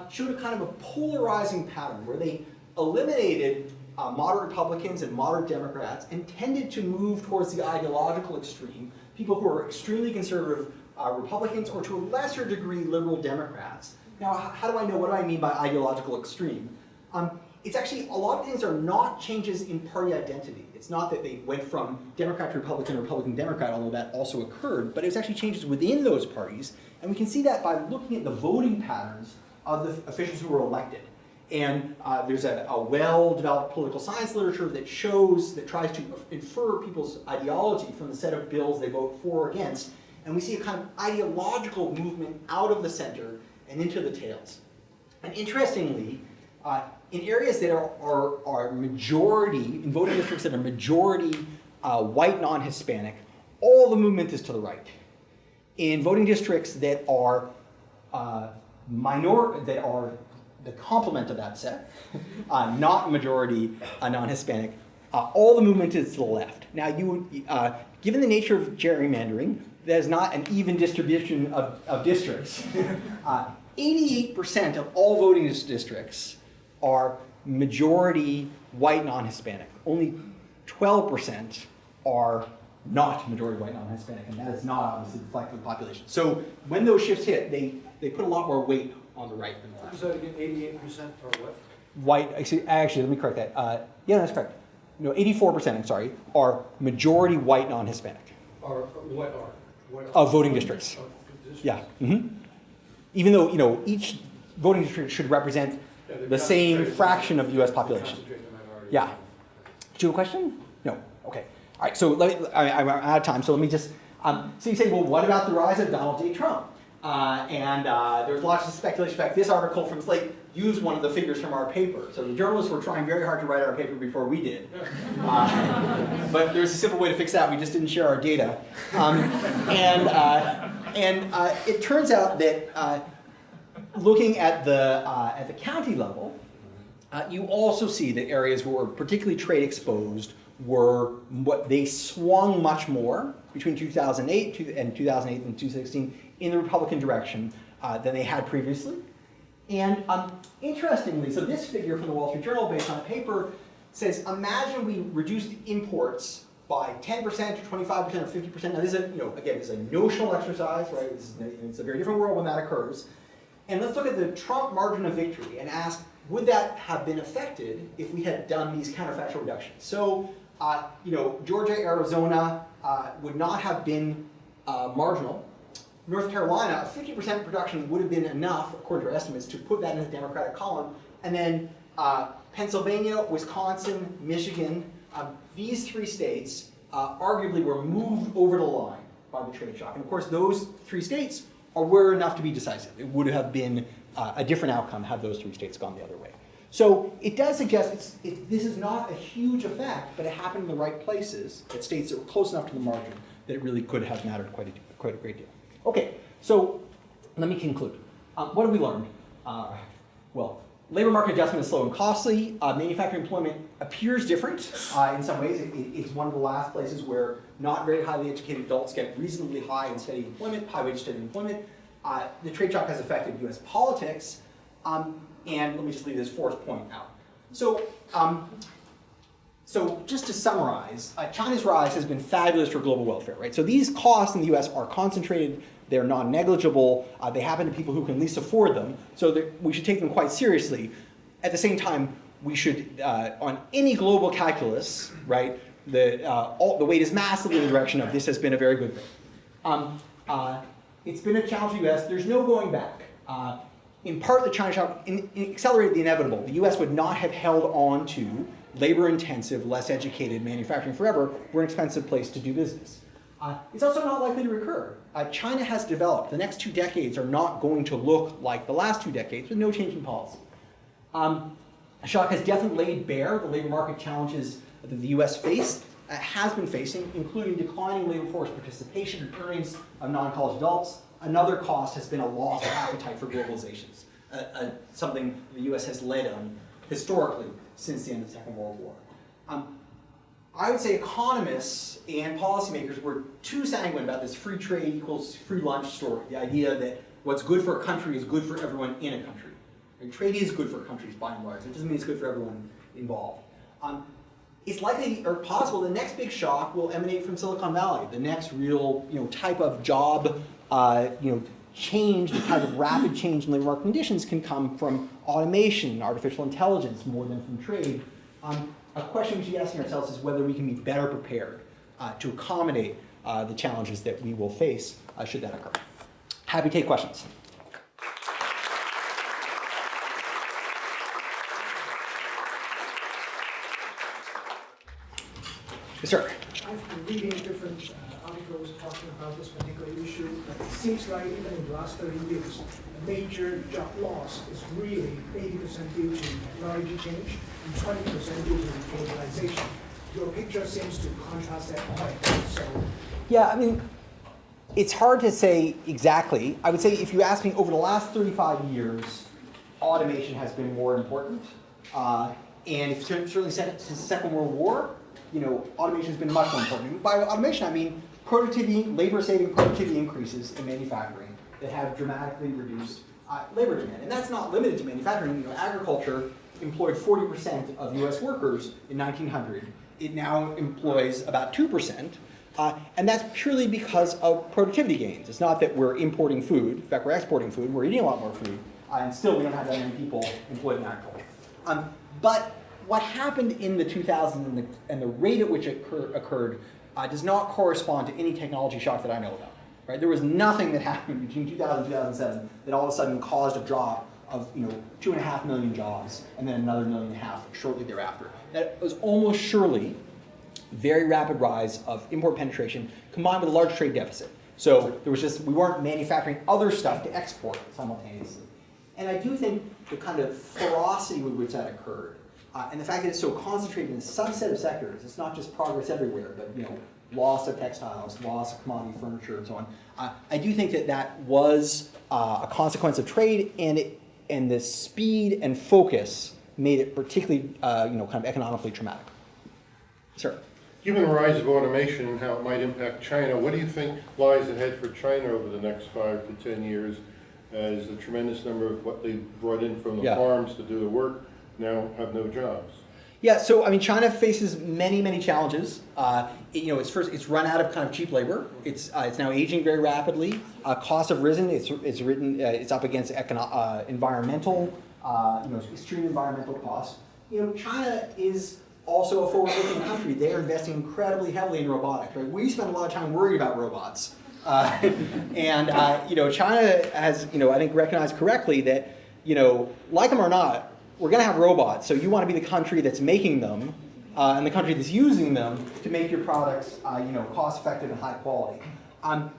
showed a kind of a polarizing pattern where they eliminated moderate Republicans and moderate Democrats and tended to move towards the ideological extreme, people who are extremely conservative Republicans or to a lesser degree liberal Democrats. Now, how do I know? What do I mean by ideological extreme? It's actually, a lot of things are not changes in party identity. It's not that they went from Democrat to Republican or Republican to Democrat, although that also occurred, but it was actually changes within those parties. And we can see that by looking at the voting patterns of the officials who were elected. And there's a well-developed political science literature that tries to infer people's ideology from the set of bills they vote for or against. And we see a kind of ideological movement out of the center and into the tails. And interestingly, in areas that are majority, in voting districts that are majority white non-Hispanic, all the movement is to the right. In voting districts that are the complement of that set, not majority non-Hispanic, all the movement is to the left. Now, given the nature of gerrymandering, there's not an even distribution of districts. 88% of all voting districts are majority white non-Hispanic. Only 12% are not majority white non-Hispanic, and that is not obviously reflective of the population. So when those shifts hit, they put a lot more weight on the right than the left. Is that again 88% or what? White, actually, let me correct that. Yeah, that's correct. No, 84%, I'm sorry, are majority white non-Hispanic. Or what are? Of voting districts. Yeah. Mm-hmm. Even though, each voting district should represent the same fraction of the U.S. population. Yeah. Do you have a question? No. Okay. All right. So I'm out of time. So let me just. So you say, well, what about the rise of Donald J. Trump? And there's lots of speculation. In fact, this article from Slate used one of the figures from our paper. So the journalists were trying very hard to write our paper before we did. But there's a simple way to fix that. We just didn't share our data. It turns out that looking at the county level, you also see that areas who were particularly trade exposed they swung much more between 2008 and 2016 in the Republican direction than they had previously. And interestingly, so this figure from the Wall Street Journal based on a paper says, imagine we reduced imports by 10% or 25% or 50%. Now this is it's a notional exercise, right? It's a very different world when that occurs. And let's look at the Trump margin of victory and ask, would that have been affected if we had done these counterfactual reductions? So, Georgia, Arizona would not have been marginal. North Carolina, a 50% reduction would have been enough, according to our estimates, to put that in the Democratic column. And then Pennsylvania, Wisconsin, Michigan, these three states arguably were moved over the line by the trade shock. And of course, those three states were enough to be decisive. It would have been a different outcome had those three states gone the other way. So it does suggest this is not a huge effect, but it happened in the right places at states that were close enough to the margin that it really could have mattered quite a great deal. Okay, so let me conclude. What have we learned? labor market adjustment is slow and costly. Manufacturing employment appears different in some ways. It's one of the last places where not very highly educated adults get reasonably high and steady employment, high wage steady employment. The trade shock has affected US politics. And let me just leave this fourth point out. So just to summarize, China's rise has been fabulous for global welfare, right? So these costs in the US are concentrated, they're non-negligible, they happen to people who can least afford them, so we should take them quite seriously. At the same time, we should, on any global calculus, right, the weight is massively in the direction of this has been a very good thing. It's been a challenge for the US, there's no going back. In part, the China shock accelerated the inevitable. The US would not have held on to labor-intensive, less educated manufacturing forever. We're an expensive place to do business. It's also not likely to recur. China has developed. The next 2 decades are not going to look like the last 2 decades with no change in policy. The shock has definitely laid bare the labor market challenges that the US has been facing, including declining labor force participation and earnings of non-college adults. Another cost has been a loss of appetite for globalizations, something the US has led on historically since the end of the Second World War. I would say economists and policymakers were too sanguine about this free trade equals free lunch story, the idea that what's good for a country is good for everyone in a country. And trade is good for countries by and large. It doesn't mean it's good for everyone involved. It's likely or possible the next big shock will emanate from Silicon Valley. The next real type of job change, the type of rapid change in labor market conditions can come from automation and artificial intelligence more than from trade. A question we should be asking ourselves is whether we can be better prepared to accommodate the challenges that we will face should that occur. Happy to take questions. Yes, sir. I've been reading different articles talking about this particular issue, but it seems like even in the last 30 years, the major job loss is really 80% due to technology change and 20% due to globalization. Your picture seems to contrast that point. So, yeah, I mean, it's hard to say exactly. I would say if you ask me over the last 35 years, automation has been more important. And certainly since the Second World War, automation has been much more important. By automation, I mean productivity, labor-saving productivity increases in manufacturing that have dramatically reduced labor demand. And that's not limited to manufacturing. Agriculture employed 40% of US workers in 1900. It now employs about 2%. And that's purely because of productivity gains. It's not that we're importing food. In fact, we're exporting food. We're eating a lot more food. And still, we don't have that many people employed in agriculture. But what happened in the 2000s and the rate at which it occurred does not correspond to any technology shock that I know about. Right? There was nothing that happened between 2000 and 2007 that all of a sudden caused a drop of 2.5 million jobs and then another 1.5 million shortly thereafter. That was almost surely very rapid rise of import penetration combined with a large trade deficit. So there was we weren't manufacturing other stuff to export simultaneously. And I do think the kind of ferocity with which that occurred, and the fact that it's so concentrated in a subset of sectors, it's not just progress everywhere, but loss of textiles, loss of commodity furniture, and so on. I do think that was a consequence of trade, and the speed and focus made it particularly, kind of economically traumatic. Sir. Given the rise of automation and how it might impact China, what do you think lies ahead for China over the next 5 to 10 years as a tremendous number of what they brought in from the farms to do the work now have no jobs? Yeah, so I mean, China faces many, many challenges. It's run out of kind of cheap labor. It's now aging very rapidly. Costs have risen. It's up against environmental, extreme environmental costs. China is also a forward-looking country. They are investing incredibly heavily in robotics. Right? We spend a lot of time worried about robots, and China has, I think, recognized correctly that, like them or not, we're going to have robots. So you want to be the country that's making them, and the country that's using them to make your products, cost-effective and high quality. I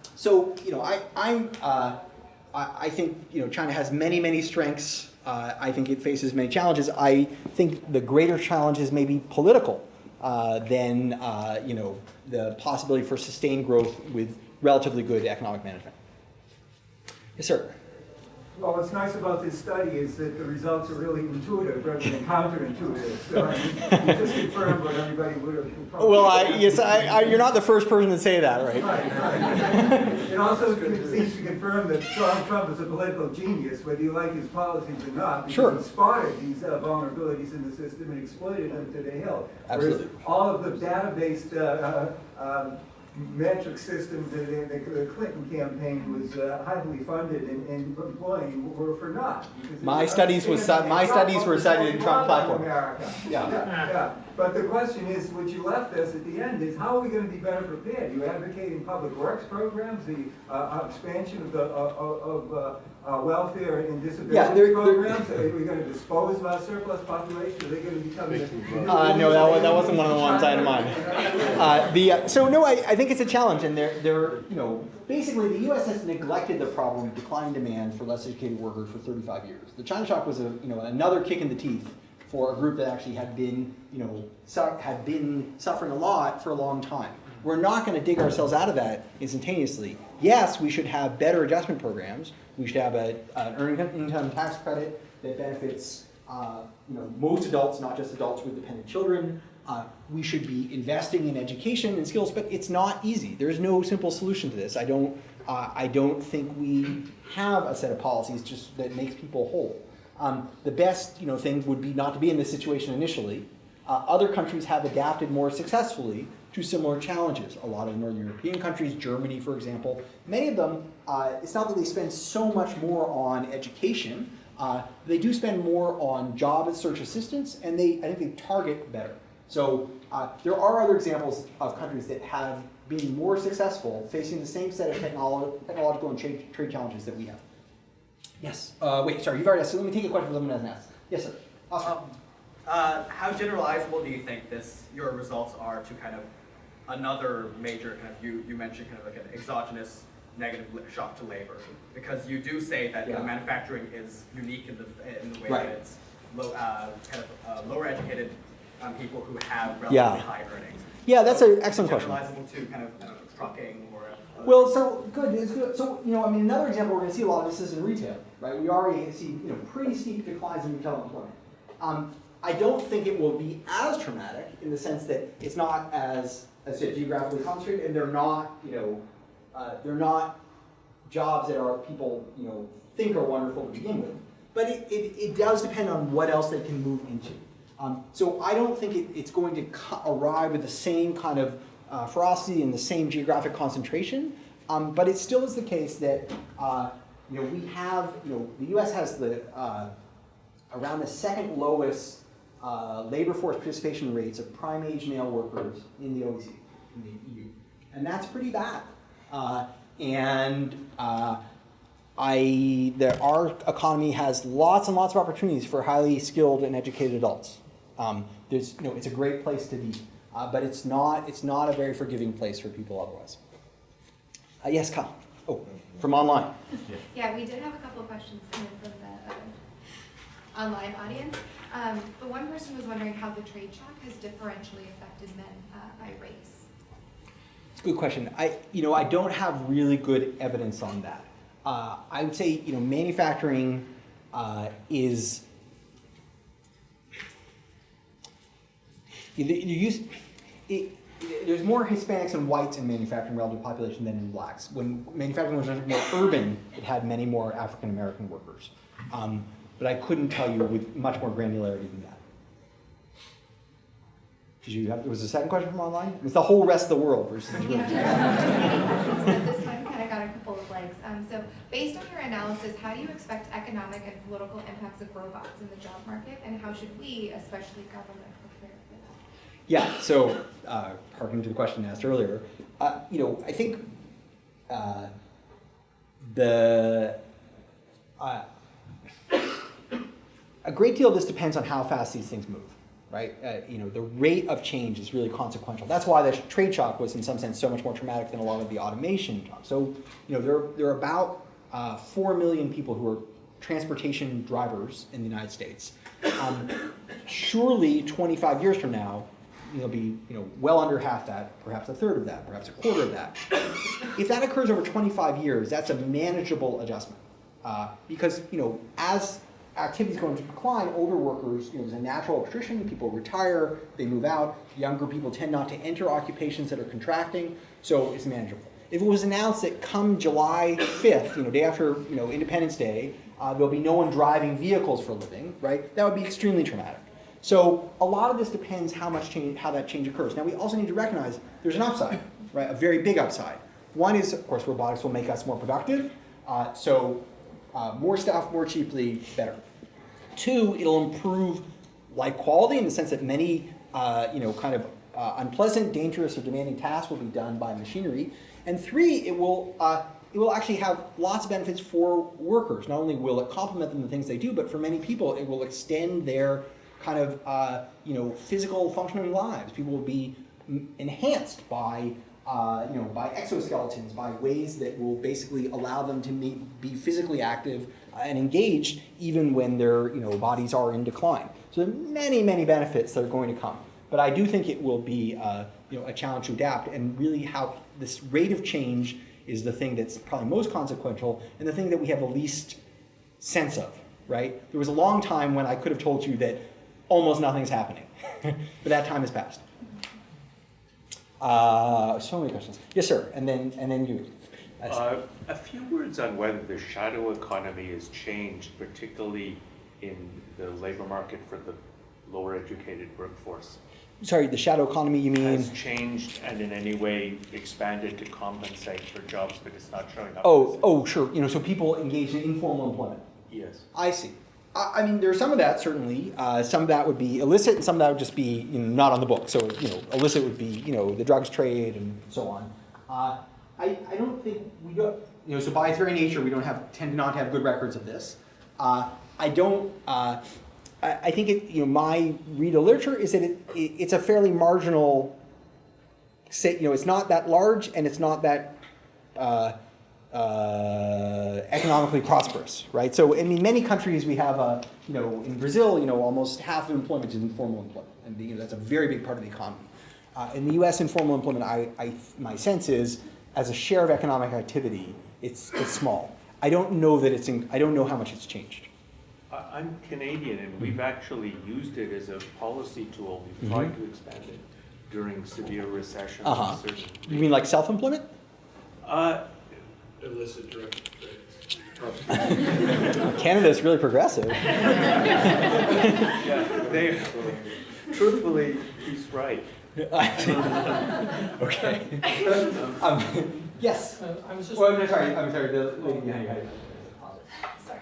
think China has many, many strengths. I think it faces many challenges. I think the greater challenges may be political than the possibility for sustained growth with relatively good economic management. Yes, sir. Well, what's nice about this study is that the results are really intuitive rather than counterintuitive. So I mean, you just confirmed what everybody would have probably. Well, you're not the first person to say that, right? Right. It also seems to confirm that Donald Trump is a political genius, whether you like his policies or not, because Sure. he spotted these vulnerabilities in the system and exploited them to the hill. Absolutely. Whereas all of the data-based metric systems that the Clinton campaign was heavily funded and employing were for naught. because My it studies were cited in Trump's platform. America. Yeah. But the question is, what you left us at the end is, how are we going to be better prepared? You advocating public works programs, the expansion of the welfare and disability programs? Are we going to dispose of our surplus population? Are they going to become No, that wasn't one of the ones I had in mind. So no, I think it's a challenge, and basically the U.S. has neglected the problem of declining demand for less educated workers for 35 years. The China shock was another kick in the teeth for a group that actually had been suffering a lot for a long time. We're not going to dig ourselves out of that instantaneously. Yes, we should have better adjustment programs. We should have an earned income tax credit that benefits most adults, not just adults with dependent children. We should be investing in education and skills, but it's not easy. There's no simple solution to this. I don't think we have a set of policies just that makes people whole. The best thing would be not to be in this situation initially. Other countries have adapted more successfully to similar challenges. A lot of Northern European countries, Germany, for example, many of them, it's not that they spend so much more on education. They do spend more on job and search assistance, and I think they target better. So there are other examples of countries that have been more successful facing the same set of technological and trade challenges that we have. Yes. Wait, sorry, you've already asked. So let me take a question from someone who hasn't asked. Yes, sir. Oscar. How generalizable do you think your results are to kind of another major kind of, you mentioned kind of like an exogenous negative shock to labor? Because you do say that manufacturing is unique in the way that it's lower educated people who have relatively high earnings. Yeah, that's an excellent question. Generalizable to kind of trucking or. Well, so good. It's good. So another example we're going to see a lot of this is in retail, right? We already see pretty steep declines in retail employment. I don't think it will be as traumatic in the sense that it's not as I said, geographically concentrated, and they're not jobs that our people think are wonderful to begin with. But it does depend on what else they can move into. So I don't think it's going to arrive with the same kind of ferocity and the same geographic concentration. But it still is the case that we have the U.S. has around the second lowest labor force participation rates of prime age male workers in the OECD, in the EU, and that's pretty bad. Our economy has lots and lots of opportunities for highly skilled and educated adults. It's a great place to be, but it's not a very forgiving place for people otherwise. Yes, Kyle. Oh, from online. Yeah, we did have a couple of questions coming from the online audience. The one person was wondering how the trade shock has differentially affected men by race. It's a good question. I don't have really good evidence on that. I would say manufacturing is there's more Hispanics and whites in manufacturing relative to population than in blacks. When manufacturing was more urban, it had many more African American workers. But I couldn't tell you with much more granularity than that. Was the second question from online? It's the whole rest of the world versus So this one kind of got a couple of legs. So based on your analysis, how do you expect economic and political impacts of robots in the job market, and how should we, especially government, prepare for that? Yeah, so harking to the question asked earlier, I think a great deal of this depends on how fast these things move, right? The rate of change is really consequential. That's why the trade shock was, in some sense, so much more traumatic than a lot of the automation talk. So, there are about 4 million people who are transportation drivers in the United States. Surely, 25 years from now, there'll be well under half that, perhaps a third of that, perhaps a quarter of that. If that occurs over 25 years, that's a manageable adjustment. Because, as activities go into decline, older workers, there's a natural attrition, people retire, they move out, younger people tend not to enter occupations that are contracting, so it's manageable. If it was announced that come July 5th, day after, Independence Day, there'll be no one driving vehicles for a living, right? That would be extremely traumatic. So a lot of this depends how that change occurs. Now we also need to recognize there's an upside, right? A very big upside. One is, of course, robotics will make us more productive. More stuff, more cheaply, better. Two, it'll improve life quality in the sense that many, unpleasant, dangerous, or demanding tasks will be done by machinery. And three, it will actually have lots of benefits for workers. Not only will it complement them in the things they do, but for many people, it will extend their kind of, physical functioning lives. People will be enhanced by exoskeletons, by ways that will basically allow them to be physically active and engaged even when their bodies are in decline. So there are many, many benefits that are going to come. But I do think it will be a challenge to adapt, and really how this rate of change is the thing that's probably most consequential and the thing that we have the least sense of, right? There was a long time when I could have told you that almost nothing's happening, but that time has passed. So many questions. Yes, sir. And then you. A few words on whether the shadow economy has changed, particularly in the labor market for the lower educated workforce. Sorry, the shadow economy, you mean? Has changed and in any way expanded to compensate for jobs, but it's not showing up. Oh, sure. So people engage in informal employment. Yes. I see. I mean, there's some of that, certainly. Some of that would be illicit, and some of that would just be not on the book. So, illicit would be, the drugs trade and so on. I don't think we don't, so by its very nature, we tend not to have good records of this. I think my read of literature is that it's a fairly marginal, it's not that large and it's not that economically prosperous, right? So, in many countries we have, in Brazil, almost half of employment is informal employment, and that's a very big part of the economy. In the U.S., informal employment, my sense is, as a share of economic activity, it's small. I don't know I don't know how much it's changed. I'm Canadian, and we've actually used it as a policy tool. We've tried to expand it during severe recessions. You mean like self-employment? Illicit direct trade. Canada is really progressive. Yeah, truthfully, he's right. Okay. Yes. I was just. I'm sorry. The lady behind you. Sorry.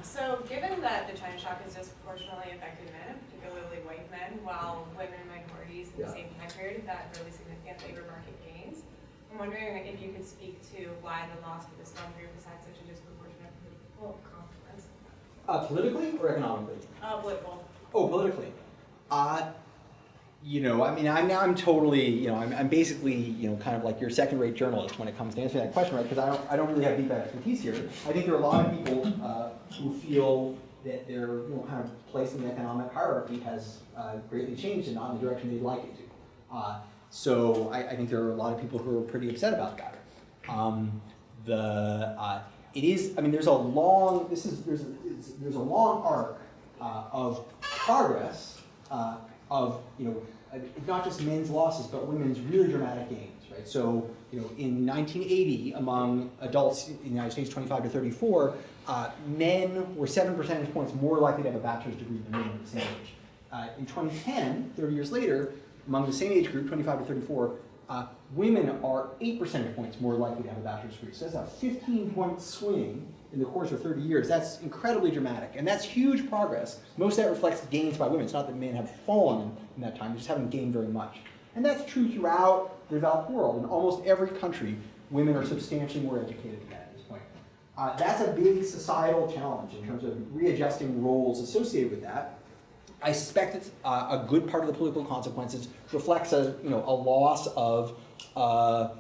So given that the China shock has disproportionately affected men, particularly white men, while women and minorities in the same time period have had really significant labor market gains, I'm wondering if you could speak to why the loss of this one group has had such a disproportionate political consequence. Politically or economically? Political. Oh, politically. I'm totally, I'm basically, kind of like your second-rate journalist when it comes to answering that question, right? Because I don't really have deep expertise here. I think there are a lot of people who feel that their, kind of place in the economic hierarchy has greatly changed and not in the direction they'd like it to. So I think there are a lot of people who are pretty upset about that. There's a long, there's a long arc of progress of, not just men's losses, but women's really dramatic gains, right? So, in 1980, among adults in the United States, 25 to 34, men were 7 percentage points more likely to have a bachelor's degree than women at the same age. In 2010, 30 years later, among the same age group, 25 to 34, women are 8 percentage points more likely to have a bachelor's degree. So that's a 15-point swing in the course of 30 years. That's incredibly dramatic, and that's huge progress. Most of that reflects gains by women. It's not that men have fallen in that time, they just haven't gained very much. And that's true throughout the developed world. In almost every country, women are substantially more educated than men at this point. That's a big societal challenge in terms of readjusting roles associated with that. I suspect it's a good part of the political consequences reflects a loss of a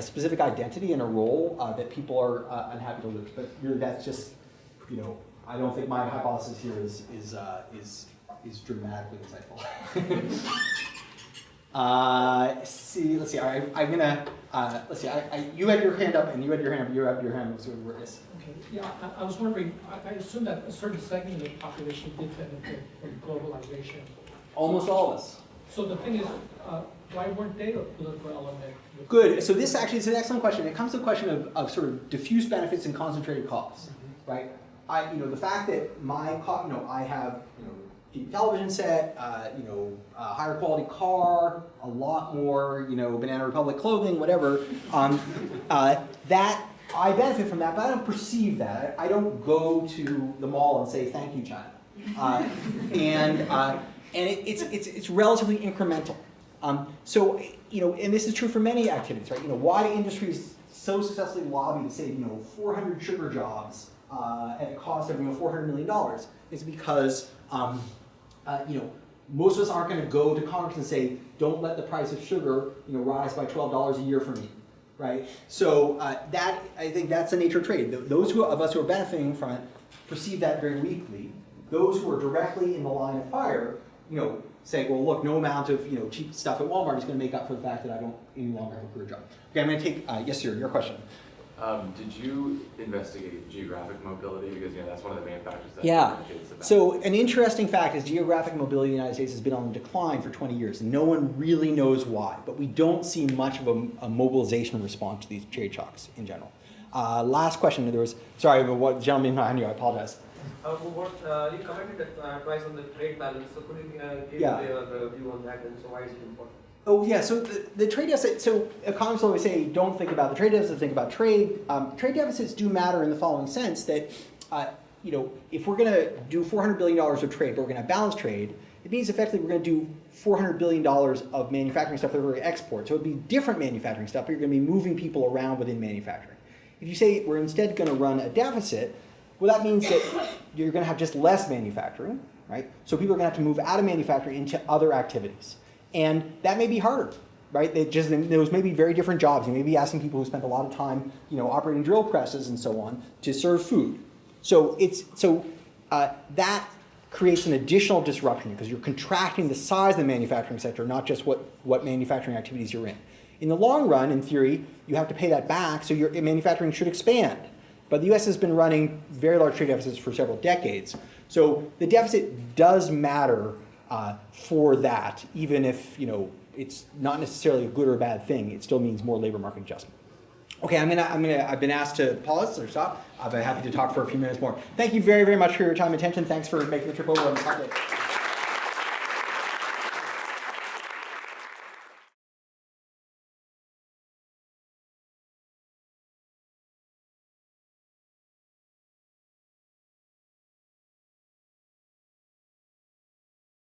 specific identity and a role that people are unhappy to lose. But really, that's just I don't think my hypothesis here is dramatically insightful. Let's see. All right, I'm gonna let's see, you had your hand up, and you had your hand up, you had your hand up, so yes. Okay, yeah, I was wondering, I assume that a certain segment of the population did benefit from globalization. Almost all of us. So the thing is, why weren't they a political element? Good. So this actually is an excellent question. It comes to the question of sort of diffuse benefits and concentrated costs, right? The fact that I have, cheap television set, higher quality car, a lot more, Banana Republic clothing, whatever. That I benefit from that, but I don't perceive that. I don't go to the mall and say thank you, China, and it's relatively incremental. And this is true for many activities, right? Why industries so successfully lobby to save, 400 sugar jobs at a cost of, $400 million is because, most of us aren't going to go to Congress and say, don't let the price of sugar, rise by $12 a year for me, right? So I think that's the nature of trade. Those of us who are benefiting from it perceive that very weakly. Those who are directly in the line of fire, say, well, look, no amount of cheap stuff at Walmart is going to make up for the fact that I don't any longer have a career job. Okay, I'm going to take yes, sir, your question. Did you investigate geographic mobility? Because that's one of the main factors that differentiates the benefits. So an interesting fact is geographic mobility in the United States has been on the decline for 20 years, and no one really knows why. But we don't see much of a mobilization response to these trade shocks in general. Last question. Sorry, but what gentleman behind you? I apologize. You commented twice on the trade balance, so could you give your view on that, and so why is it important? Oh yeah, so the trade deficit, so economists always say don't think about the trade deficit, think about trade. Trade deficits do matter in the following sense that, if we're gonna do $400 billion of trade, but we're gonna have balanced trade, it means effectively we're gonna do $400 billion of manufacturing stuff that we're gonna export. So it'd be different manufacturing stuff, but you're gonna be moving people around within manufacturing. If you say we're instead gonna run a deficit, well that means that you're gonna have just less manufacturing, right? So people are gonna have to move out of manufacturing into other activities. And that may be harder, right? Those may be very different jobs. You may be asking people who spent a lot of time, operating drill presses and so on to serve food. So that creates an additional disruption because you're contracting the size of the manufacturing sector, not just what manufacturing activities you're in. In the long run, in theory, you have to pay that back, so your manufacturing should expand. But the US has been running very large trade deficits for several decades. So the deficit does matter for that, even if it's not necessarily a good or a bad thing, it still means more labor market adjustment. Okay, I've been asked to pause or stop. I'll be happy to talk for a few minutes more. Thank you very, very much for your time and attention. Thanks for making the trip over on Sunday.